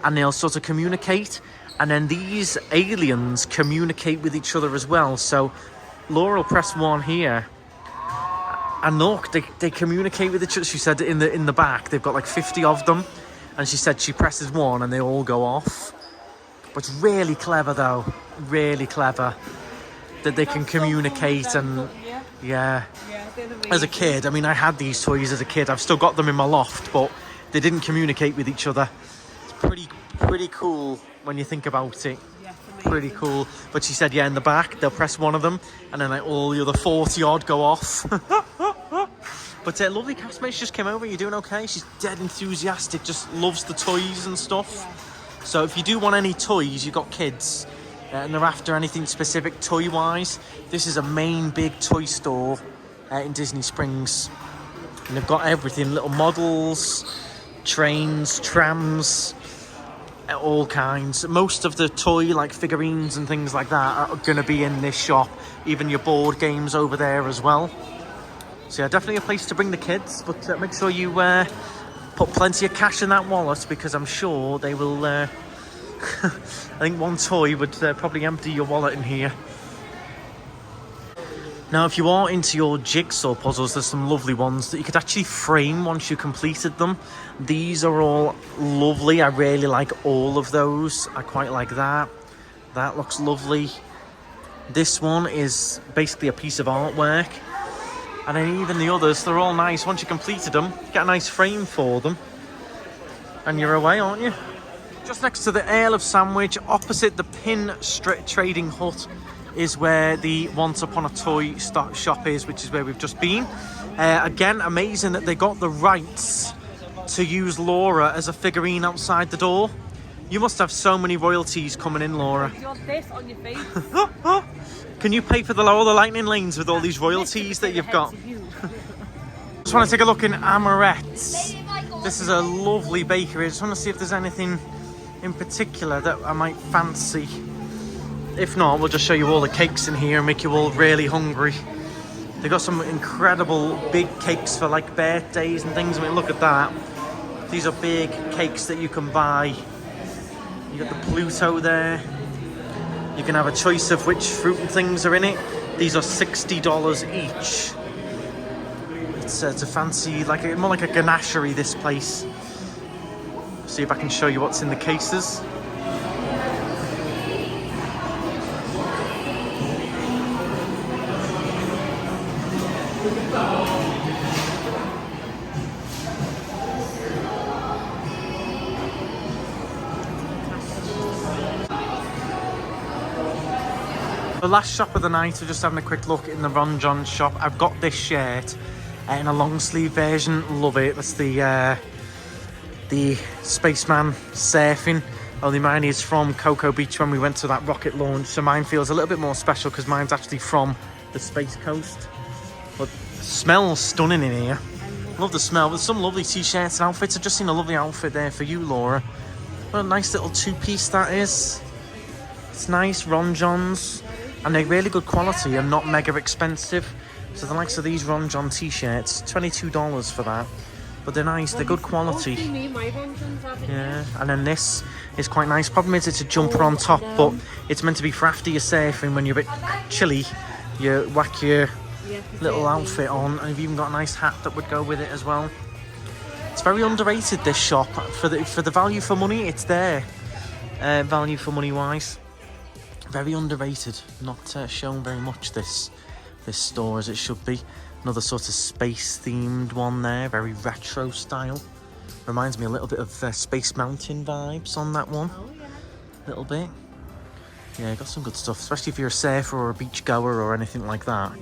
and they'll sort of communicate. And then these aliens communicate with each other as well. So Laura will press 1 here. And look, they communicate with each other. She said in the back, they've got like 50 of them. And she said she presses 1 and they all go off. But it's really clever though. Really clever. That they can communicate and... Yeah. As a kid, I mean, I had these toys as a kid. I've still got them in my loft, but they didn't communicate with each other. It's pretty cool when you think about it. Pretty cool. But she said, yeah, in the back, they'll press 1 of them, and then like all the other 40 odd go off. But lovely castmate, she just came over. You're doing okay? She's dead enthusiastic, just loves the toys and stuff. So if you do want any toys, you've got kids, and they're after anything specific toy-wise, this is a main big toy store in Disney Springs. And they've got everything, little models, trains, trams, all kinds. Most of the toy, like figurines and things like that, are going to be in this shop. Even your board games over there as well. So yeah, definitely a place to bring the kids, but make sure you put plenty of cash in that wallet, because I'm sure they will... I think one toy would probably empty your wallet in here. Now, if you are into your jigsaw puzzles, there's some lovely ones that you could actually frame once you completed them. These are all lovely. I really like all of those. I quite like that. That looks lovely. This one is basically a piece of artwork. And then even the others, they're all nice. Once you completed them, you get a nice frame for them. And you're away, aren't you? Just next to the Ale of Sandwich, opposite the Pin Trading Hut, is where the Once Upon a Toy shop is, which is where we've just been. Again, amazing that they got the rights to use Laura as a figurine outside the door. You must have so many royalties coming in, Laura. You want this on your face? Can you pay for all the lightning lanes with all these royalties that you've got? Just want to take a look in Amorette's. This is a lovely bakery. I just want to see if there's anything in particular that I might fancy. If not, we'll just show you all the cakes in here and make you all really hungry. They've got some incredible big cakes for like birthdays and things. I mean, look at that. These are big cakes that you can buy. You got the Pluto there. You can have a choice of which fruit and things are in it. These are $60 each. It's a fancy, more like a ganachery, this place. See if I can show you what's in the cases. The last shop of the night, we're just having a quick look in the Ron John shop. I've got this shirt in a long sleeve version. Love it. That's the Spaceman surfing. Only mine is from Cocoa Beach when we went to that rocket launch. So mine feels a little bit more special because mine's actually from the Space Coast. But it smells stunning in here. Love the smell. There's some lovely t-shirts and outfits. I've just seen a lovely outfit there for you, Laura. What a nice little two-piece that is. It's nice, Ron Johns. And they're really good quality and not mega expensive. So the likes of these Ron John t-shirts, $22 for that. But they're nice, they're good quality. Yeah, and then this is quite nice. Problem is it's a jumper on top, but it's meant to be for after your surfing when you're a bit chilly. You whack your little outfit on, and you've even got a nice hat that would go with it as well. It's very underrated, this shop. For the value for money, it's there. Value for money wise, very underrated. Not shown very much, this store, as it should be. Another sort of space themed one there, very retro style. Reminds me a little bit of Space Mountain vibes on that one. Oh yeah. A little bit. Yeah, got some good stuff, especially if you're a surfer or a beach goer or anything like that.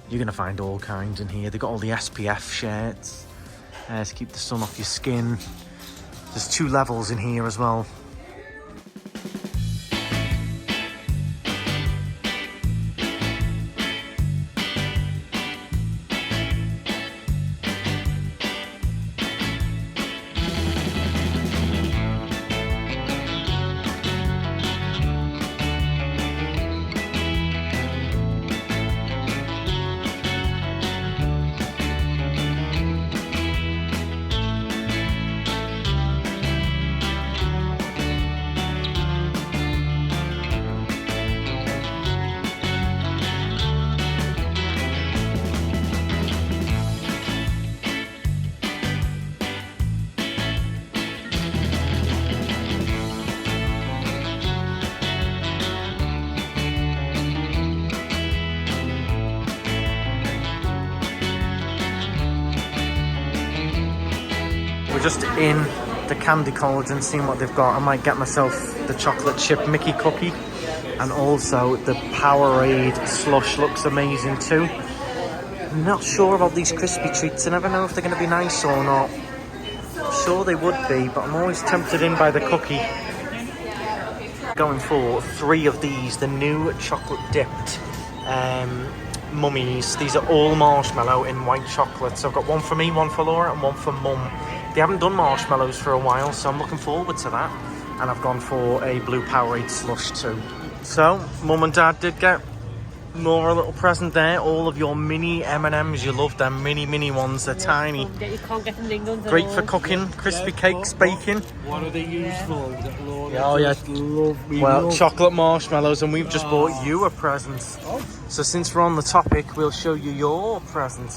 You're gonna find all kinds in here. They've got all the SPF shirts to keep the sun off your skin. There's 2 levels in here as well. Just in the candy cauldron, seeing what they've got. I might get myself the chocolate chip Mickey cookie, and also the Powerade slush looks amazing too. I'm not sure about these crispy treats. I never know if they're going to be nice or not. I'm sure they would be, but I'm always tempted in by the cookie. Going for 3 of these, the new chocolate dipped mummies. These are all marshmallow in white chocolate. So I've got one for me, one for Laura, and one for Mum. They haven't done marshmallows for a while, so I'm looking forward to that. And I've gone for a blue Powerade slush too. So, Mum and Dad did get Laura a little present there. All of your mini M&Ms, you love them. Mini ones, they're tiny. You can't get them ding dongs. Great for cooking, crispy cakes, baking. What are they used for? Oh yeah, well, chocolate marshmallows, and we've just bought you a present. So since we're on the topic, we'll show you your present,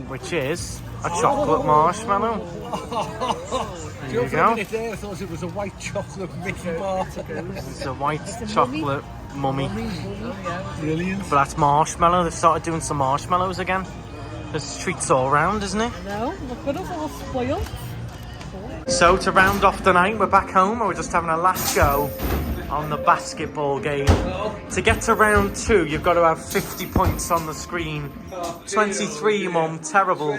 which is a chocolate marshmallow. There you go. I thought it was a white chocolate Mickey bar. It's a white chocolate mummy. Brilliant. But that's marshmallow. They've started doing some marshmallows again. There's treats all around, isn't it? No, look at us all spoiled. So to round off the night, we're back home, and we're just having a last go on the basketball game. To get to round 2, you've got to have 50 points on the screen. 23, Mum. Terrible.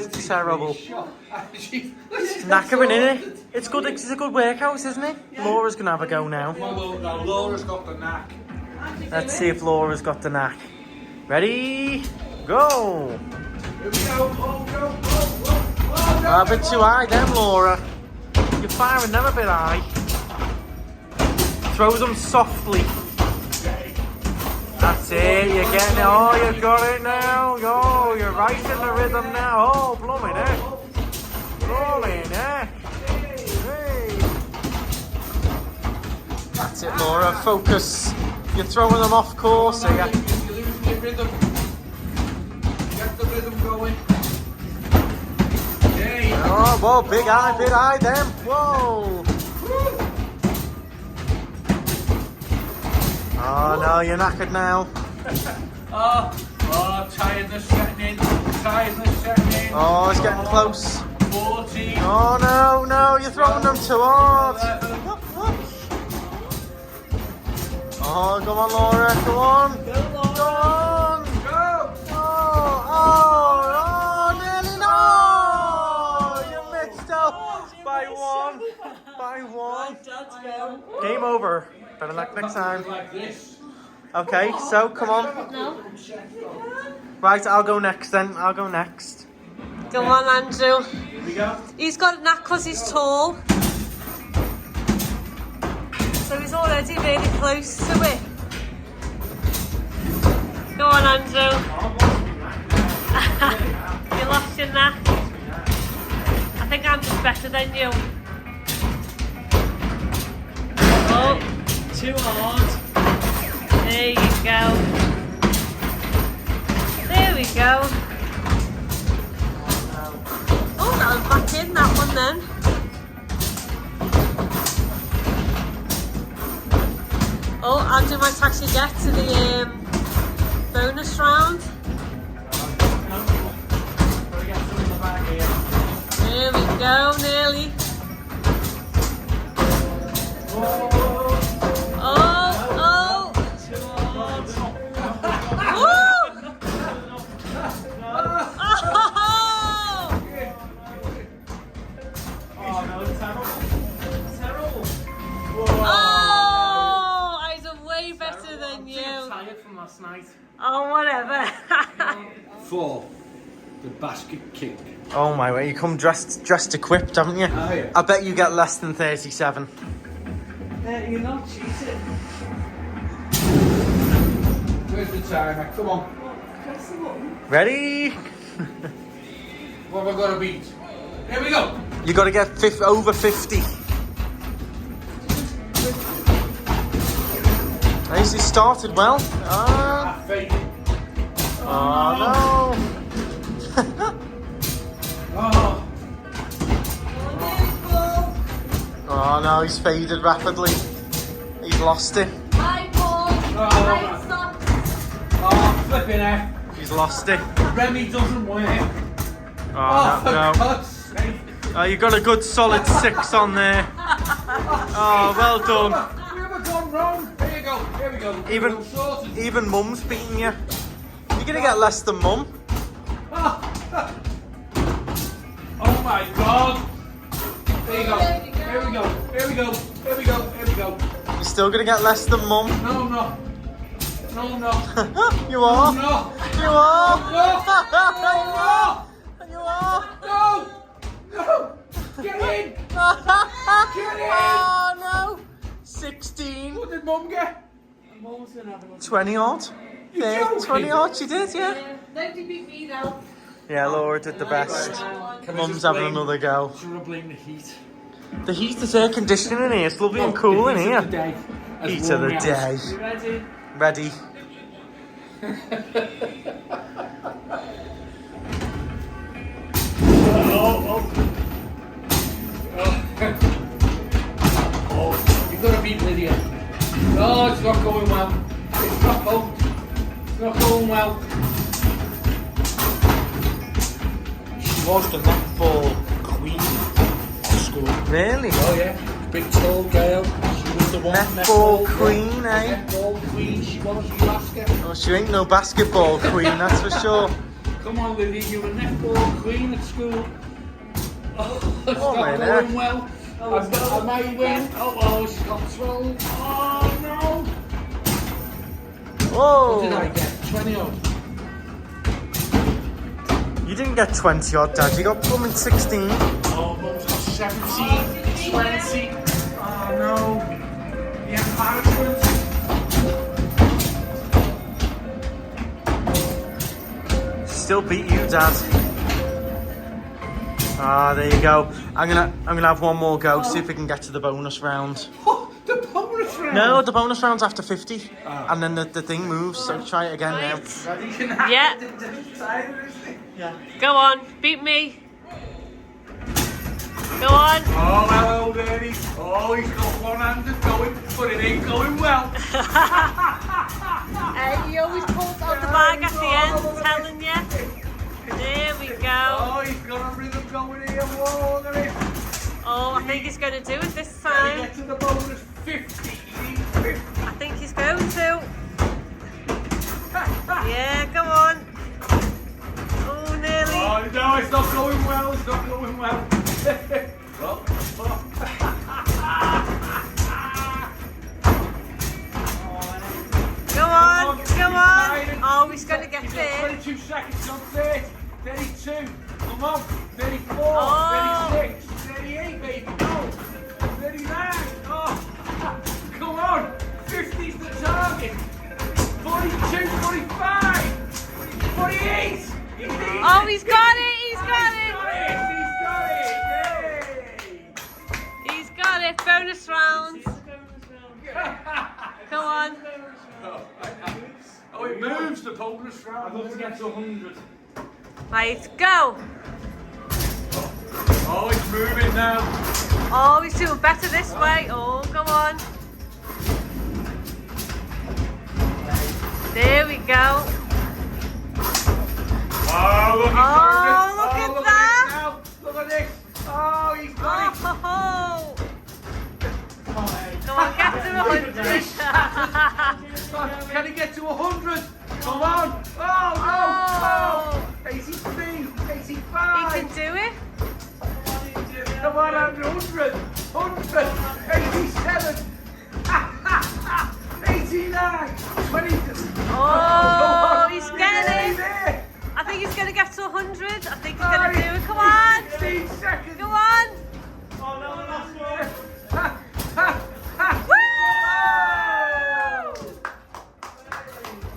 Knackering, innit? It's good. It's a good workout, isn't it? Laura's gonna have a go now. Laura's got the knack. Let's see if Laura's got the knack. Ready? Go! Here we go. A bit too high then, Laura. You're firing them a bit high. Throw them softly. That's it, you're getting it. Oh, you got it now. Oh, you're right in the rhythm now. Oh, blooming heck. Blooming heck. Hey. That's it, Laura. Focus. You're throwing them off course here. You're losing your rhythm. Get the rhythm going. Oh, whoa, big eye then. Whoa. Oh no, you're knackered now. Tiredness setting in. Oh, it's getting close. 14. Oh no, you're throwing them too hard. Oh, come on, Laura, go on. Go on. Oh, nearly no. You missed out by one. Game over. Better luck next time. Okay, so come on. No. Right, I'll go next then. Go on, Andrew. Here we go. He's got a knack because he's tall. So he's already really close to it. Go on, Andrew. You lost your knack. I think I'm just better than you. Oh, too hard. There you go. There There we go. Oh, that was back in, that one then. Oh, Andrew might actually get to the bonus round. There we go, nearly. Oh, oh. Woo! Oh, I done way better than you. I'm tired from last night. Oh, whatever. For the basket king. Oh my way, you come dressed equipped, haven't you? Oh, yeah. I bet you get less than 37. You're not cheating. Where's the timer? Come on. Press the button. Ready? What have I got to beat? Here we go. You got to get over 50. Nice, it started well. Oh no. Oh no, he's faded rapidly. He's lost it. Hi, Paul. Oh, flipping heck. He's lost it. Remy doesn't win. Oh, for no. God's sake. Oh, you got a good solid 6 on there. Oh, well done. We haven't gone wrong. Here you go. Here we go. Even Mum's beating you. You're gonna get less than Mum. Oh my God. There you go. Here we go. Here we go. Here we go. Here we go. You're still gonna get less than Mum. No, no. No, no. You are. No. You are. No. You are. No. No. Get in. Get in. Oh no. 16. What did Mum get? Mum's gonna have another. 20 odd. Yeah, 20 odd. She did, yeah. Nobody beat me though. Yeah, Laura did the best. Mum's having another go. Should I blame the heat? The heat is air conditioning in here. It's lovely and cool in here. Heat of the day. You ready? Ready. Oh, you've got to beat Lydia. No, it's not going well. It's not going well. She was the netball queen at school. Really? Oh yeah, big tall girl. She was the one. Netball queen, eh? Netball queen. She was. You ask her. Oh, she ain't no basketball queen, that's for sure. Come on, Lydia. You're a netball queen at school. Oh, it's not going well. I might win. Oh, she's got 12. Oh no. Whoa! What did I get? 20 odd. You didn't get 20 odd, Dad. You got plumbing 16. Oh, Mum's got 17, 20. Oh no. The embarrassment. Still beat you, Dad. Ah, there you go. I'm gonna have one more go. See if we can get to the bonus round. Oh, the bonus round. No, the bonus round's after 50, and then the thing moves. So try it again now. Yeah. Yeah. Go on, beat me. Go on. Oh, hello, Daddy. Oh, he's got one-handed going, but it ain't going well. He always pulls out the bag at the end, telling you. There we go. Oh, he's got a rhythm going here. Whoa, look at it. Oh, I think he's going to do it this time. Get to the bonus 50. He needs 50. I think he's going to. Yeah, come on. Oh, nearly. Oh, no, it's not going well. It's not going well. Come on, come on. Oh, he's going to get there. 22 seconds on 30. 32. Come on. 34. Oh. 36. 38, baby. Go. 39. Oh. Come on. 50's the target. 42. 45. 48. Oh, he's got it. He's got it. He's got it. Bonus round. Come on. Oh, it moves the polar shroud. I'd love to get to 100. Right, go. Oh, it's moving now. Oh, he's doing better this way. Oh, go on. There we go. Oh, look, he's look at look that. At this now. Look at this. Oh, he's got it. Oh. Come on, get to 100. Can he get to 100? Come on. Oh, no. Oh. 83, 85. He can do it. Come on, 100, 100, 87, 89, 20. Oh, he's getting it. I think he's going to get to 100. I think he's going to do it. Come on. 16 seconds. Go on. Oh no, that's good. Woo!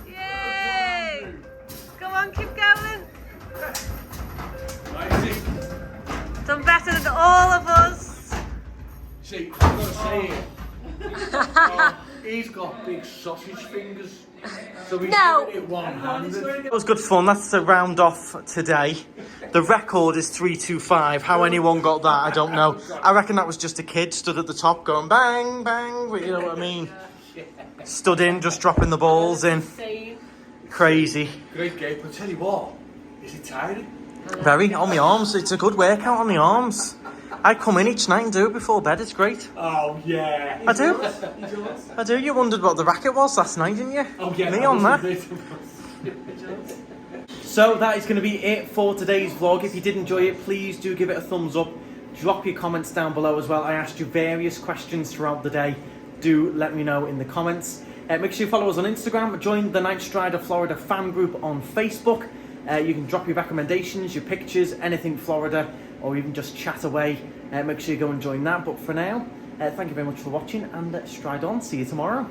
Yay! Go on, keep going. Done better than all of us. See, I've got to say it. He's got big sausage fingers. So he's doing it one-handed. It was good fun. That's the round off today. The record is 325. How anyone got that, I don't know. I reckon that was just a kid stood at the top going bang, bang. You know what I mean? Stood in, just dropping the balls in. Crazy. Great game. But tell you what, is it tiring? Very, on the arms. It's a good workout on the arms. I come in each night and do it before bed. It's great. Oh, yeah. I do. I do. You wondered what the racket was last night, didn't you? Oh, yeah. Me on that. So that is going to be it for today's vlog. If you did enjoy it, please do give it a thumbs up. Drop your comments down below as well. I asked you various questions throughout the day. Do let me know in the comments. Make sure you follow us on Instagram. Join the KnightStrider Florida fan group on Facebook. You can drop your recommendations, your pictures, anything Florida, or even just chat away. Make sure you go and join that. But for now, thank you very much for watching, and stride on. See you tomorrow.